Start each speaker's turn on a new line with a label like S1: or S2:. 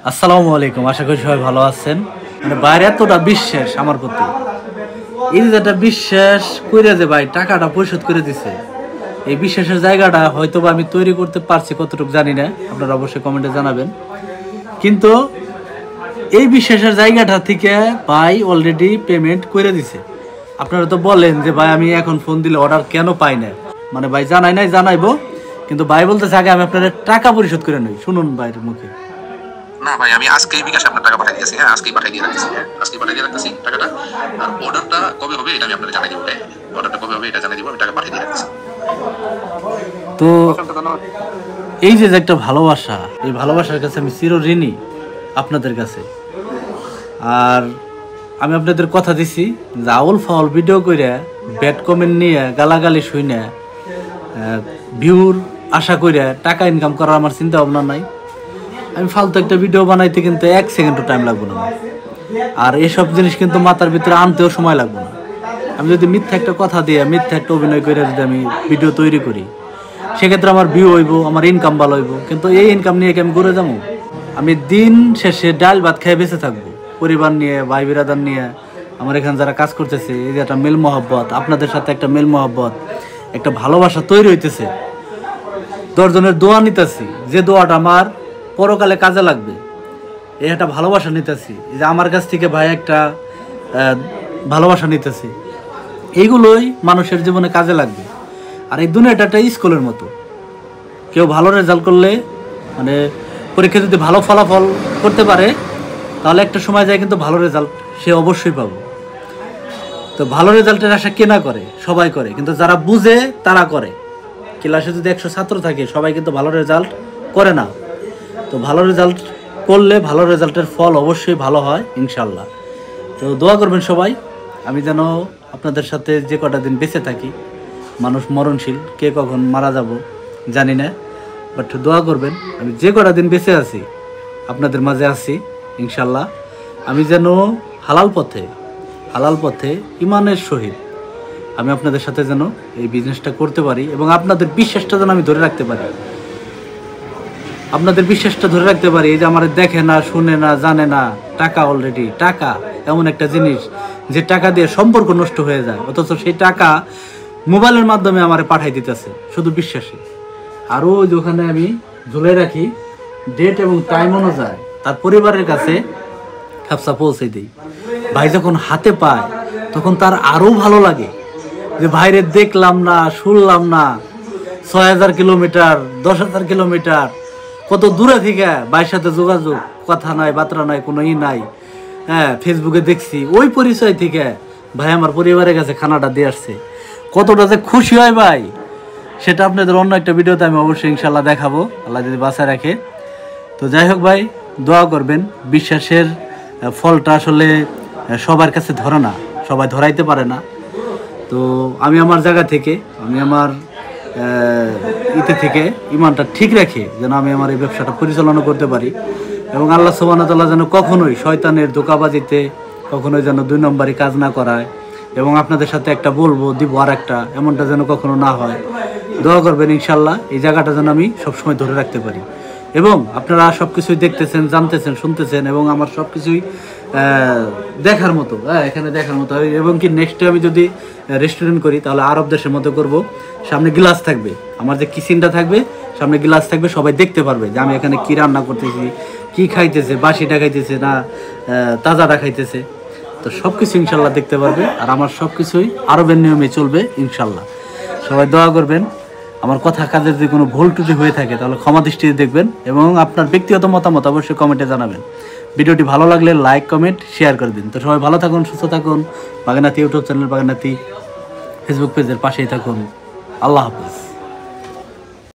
S1: আসসালামু আলাইকুম, আশা করি সবাই ভালো আছেন। মানে বাইরে এতটা বিশ্বাস আমার প্রতি, এই যে একটা বিশ্বাস করে যে ভাই টাকাটা পরিশোধ করে দিছে, এই বিশ্বাসের জায়গাটা হয়তো বা আমি তৈরি করতে পারছি কতটুকু জানি না, আপনারা অবশ্যই কমেন্টে জানাবেন। কিন্তু এই বিশ্বাসের জায়গাটা থেকে ভাই অলরেডি পেমেন্ট করে দিছে। আপনারা তো বলেন যে ভাই আমি এখন ফোন দিলে অর্ডার কেন পাই না, মানে ভাই জানাই নাই, জানাইবো, কিন্তু ভাই বলতেছে আগে আমি আপনাদের টাকা পরিশোধ করে নই। শুনুন ভাইয়ের মুখে।
S2: না ভাই, আমি আজকেই বিকাশে আপনার টাকা পাঠিয়ে দিয়েছি। হ্যাঁ, আজকেই পাঠিয়ে দিয়ে রাখতেছি। হ্যাঁ, আজকেই পাঠিয়ে দিয়ে রাখতেছি টাকাটা। আর অর্ডারটা কবে হবে এটা আমি আপনাদের জানিয়ে দিব। অর্ডারটা কবে হবে এটা জানিয়ে দিব, আমি টাকা পাঠিয়ে দিয়ে রাখতেছি।
S1: তো এই যে একটা ভালোবাসা, এই ভালোবাসার কাছে আমি চিরঋণী আপনাদের কাছে। আর আমি আপনাদের কথা দিছি যে আউল ফাউল ভিডিও করে ব্যাড কমেন্ট নিয়ে গালাগালি শুনে ভিউর আশা করে টাকা ইনকাম করার আমার চিন্তা ভাবনা নাই। আমি ফালতু একটা ভিডিও বানাইতে কিন্তু 1 সেকেন্ডও টাইম লাগবে না, আর এসব জিনিস কিন্তু মাথার ভিতরে আনতেও সময় লাগবে না। আমি যদি মিথ্যা একটা কথা দিয়ে মিথ্যা একটা অভিনয় করে যদি আমি ভিডিও তৈরি করি, সেক্ষেত্রে আমার ভিউ হইব, আমার ইনকাম ভালো হইব, কিন্তু এই ইনকাম নিয়ে কি আমি ঘুরে যাবো? আমি দিন শেষে ডাল ভাত খেয়ে বেঁচে থাকবো, পরিবার নিয়ে, ভাই বিরাদার নিয়ে। আমার এখানে যারা কাজ করতেছে, এই যে একটা মেল মহব্বত, আপনাদের সাথে একটা মেল মহব্বত, একটা ভালোবাসা তৈরি হইতেছে। 10 জনের দোয়া নিতেছি, যে দোয়াটা আমার পরকালে কাজে লাগবে, এই একটা ভালোবাসা নিতেছি, যে আমার কাছ থেকে ভাই একটা ভালোবাসা নিতেছি। এইগুলোই মানুষের জীবনে কাজে লাগবে। আর এই দুনিয়াটা একটা স্কুলের মতো, কেউ ভালো রেজাল্ট করলে, মানে পরীক্ষা যদি ভালো ফলাফল করতে পারে, তাহলে একটা সময় যায় কিন্তু ভালো রেজাল্ট সে অবশ্যই পাবে। তো ভালো রেজাল্টের আশা কে না করে? সবাই করে, কিন্তু যারা বুঝে তারা করে। ক্লাসে যদি 100 ছাত্র থাকে, সবাই কিন্তু ভালো রেজাল্ট করে না। তো ভালো রেজাল্ট করলে ভালো রেজাল্টের ফল অবশ্যই ভালো হয় ইনশাল্লাহ। তো দোয়া করবেন সবাই, আমি যেন আপনাদের সাথে যে কটা দিন বেঁচে থাকি। মানুষ মরণশীল, কে কখন মারা যাব জানি না, বাট দোয়া করবেন আমি যে কটা দিন বেঁচে আছি আপনাদের মাঝে আছি ইনশাল্লাহ। আমি যেন হালাল পথে ইমানের সহিত আমি আপনাদের সাথে যেন এই বিজনেসটা করতে পারি, এবং আপনাদের বিশ্বাসটা যেন আমি ধরে রাখতে পারি। আপনাদের বিশ্বাসটা ধরে রাখতে পারি, এই যে আমার দেখে না, শুনে না, জানে না। টাকা অলরেডি, টাকা এমন একটা জিনিস যে টাকা দিয়ে সম্পর্ক নষ্ট হয়ে যায়, অথচ সেই টাকা মোবাইলের মাধ্যমে আমার পাঠাই দিতেছে শুধু বিশ্বাসে। আরও ওই দোকানে আমি ঝুলে রাখি, ডেট এবং টাইম অনুযায়ী তার পরিবারের কাছে খাপসা পৌঁছে দিই। ভাই যখন হাতে পায় তখন তার আরও ভালো লাগে যে ভাইরে দেখলাম না, শুনলাম না, 6000 কিলোমিটার, 10,000 কিলোমিটার, কত দূরে থেকে ভাইয়ের সাথে যোগাযোগ, কথা নাই, বার্তা নাই, কোনো নাই। হ্যাঁ, ফেসবুকে দেখছি, ওই পরিচয় থেকে ভাই আমার পরিবারের কাছে খানাটা দিয়ে আসছে। কতটা যে খুশি হয় ভাই, সেটা আপনাদের অন্য একটা ভিডিওতে আমি অবশ্যই ইনশাল্লাহ দেখাবো, আল্লাহ যদি বাঁচায় রাখে। তো যাই হোক ভাই, দোয়া করবেন। বিশ্বাসের ফলটা আসলে সবার কাছে ধরে না, সবাই ধরাইতে পারে না। তো আমি আমার জায়গা থেকে, আমি আমার থেকে ইমানটা ঠিক রেখে যেন আমি আমার এই ব্যবসাটা পরিচালনা করতে পারি, এবং আল্লাহ সুবহানাহু ওয়া তাআলা যেন কখনোই শয়তানের ধোঁকাবাজিতে কখনোই যেন 2 নম্বরই কাজ না করায়, এবং আপনাদের সাথে একটা বলবো দিব আর একটা, এমনটা যেন কখনো না হয়। দোয়া করবেন ইনশাল্লাহ এই জায়গাটা যেন আমি সবসময় ধরে রাখতে পারি। এবং আপনারা সব কিছুই দেখতেছেন, জানতেছেন, শুনতেছেন, এবং আমার সব কিছুই দেখার মতো, এখানে দেখার মতো। এবং কি নেক্সটে আমি যদি রেস্টুরেন্ট করি তাহলে আরব দেশের মতো করব। সামনে গ্লাস থাকবে, আমার যে কিচেনটা থাকবে সামনে গ্লাস থাকবে, সবাই দেখতে পারবে যে আমি এখানে কী রান্না করতেছি, কী খাইতেছে, বাসিটা খাইতেছে না তাজাটা খাইতেছে। তো সব কিছু ইনশাল্লাহ দেখতে পারবে, আর আমার সব কিছুই আরবের নিয়মে চলবে ইনশাল্লাহ। সবাই দোয়া করবেন। আমার কথা কাজে যদি কোনো ভুল ত্রুটি হয়ে থাকে তাহলে ক্ষমা দৃষ্টিতে দেখবেন, এবং আপনার ব্যক্তিগত মতামত অবশ্যই কমেন্টে জানাবেন। ভিডিওটি ভালো লাগলে লাইক, কমেন্ট, শেয়ার করে দিন। তো সবাই ভালো থাকুন, সুস্থ থাকুন। বাগেরনাথী ইউটিউব চ্যানেল, বাগেরনাথী ফেসবুক পেজের পাশেই থাকুন। আল্লাহ হাফেজ।